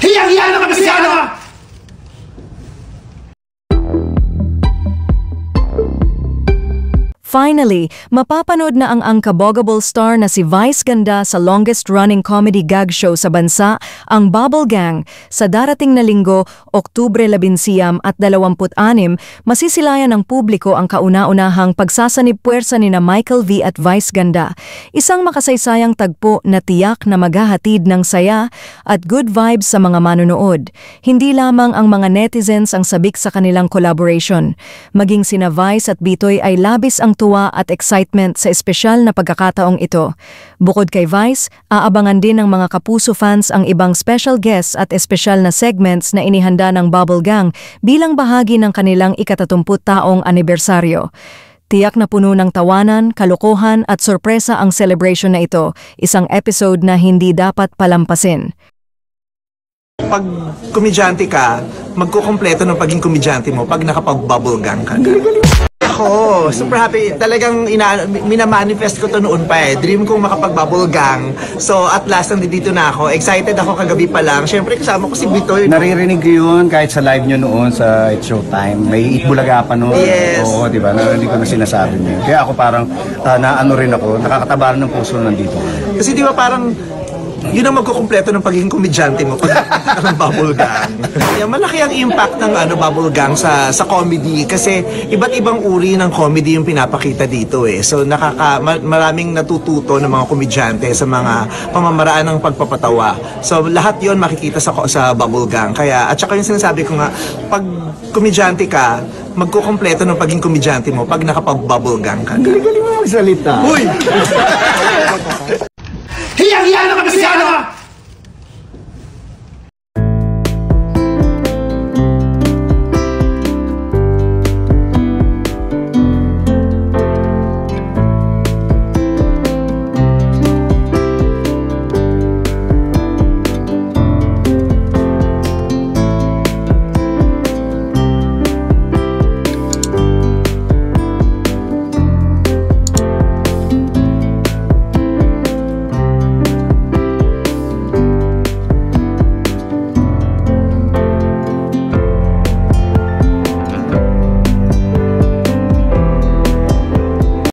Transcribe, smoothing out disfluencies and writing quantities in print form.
Hiyang-hiya naman kasi ano! Finally, mapapanood na ang Unkaboggable star na si Vice Ganda sa longest-running comedy gag show sa bansa, ang Bubble Gang. Sa darating na linggo, Oktubre 11 at 26, masisilayan ng publiko ang kauna-unahang pagsasanib puwersa nina Michael V at Vice Ganda. Isang makasaysayang tagpo na tiyak na maghahatid ng saya at good vibes sa mga manonood. Hindi lamang ang mga netizens ang sabik sa kanilang collaboration. Maging sina Vice at Bitoy ay labis ang tuwa at excitement sa espesyal na pagkakataong ito. Bukod kay Vice, aabangan din ng mga Kapuso fans ang ibang special guests at espesyal na segments na inihanda ng Bubble Gang bilang bahagi ng kanilang ika-30 anibersaryo. Tiyak na puno ng tawanan, kalokohan at sorpresa ang celebration na ito, isang episode na hindi dapat palampasin. Pag komedyante ka, magkukumpleto ng pagiging komedyante mo pag nakapag-bubble gang ka. Ako, super happy. Talagang minamanifest ko to noon pa eh. Dream kong makapag-bubble gang. So at last nandito na ako. Excited ako kagabi pa lang. Siyempre kasama ko si Bitoy. Naririnig ko yun kahit sa live nyo noon sa It's Showtime. May Itbulaga pa noon. Yes. Oo, di ba? Narinig ko na sinasabi niyo. Kaya ako parang naano rin ako. Nakakatabaran ng puso nandito. Kasi di ba parang yun ang magkukumpleto ng pagiging komedyante mo pag ng bubble gang. Yeah, malaki ang impact ng bubble gang sa comedy kasi iba't ibang uri ng comedy yung pinapakita dito eh. So maraming natututo ng mga komedyante sa mga pamamaraan ng pagpapatawa. So lahat yon makikita sa bubble gang. Kaya at saka yung sinasabi ko nga, pag komedyante ka, magkukumpleto ng pagiging komedyante mo pag nakapag-bubble gang ka. Galing mo magsalita. Uy! Hiyang-hiya naman kasi ano!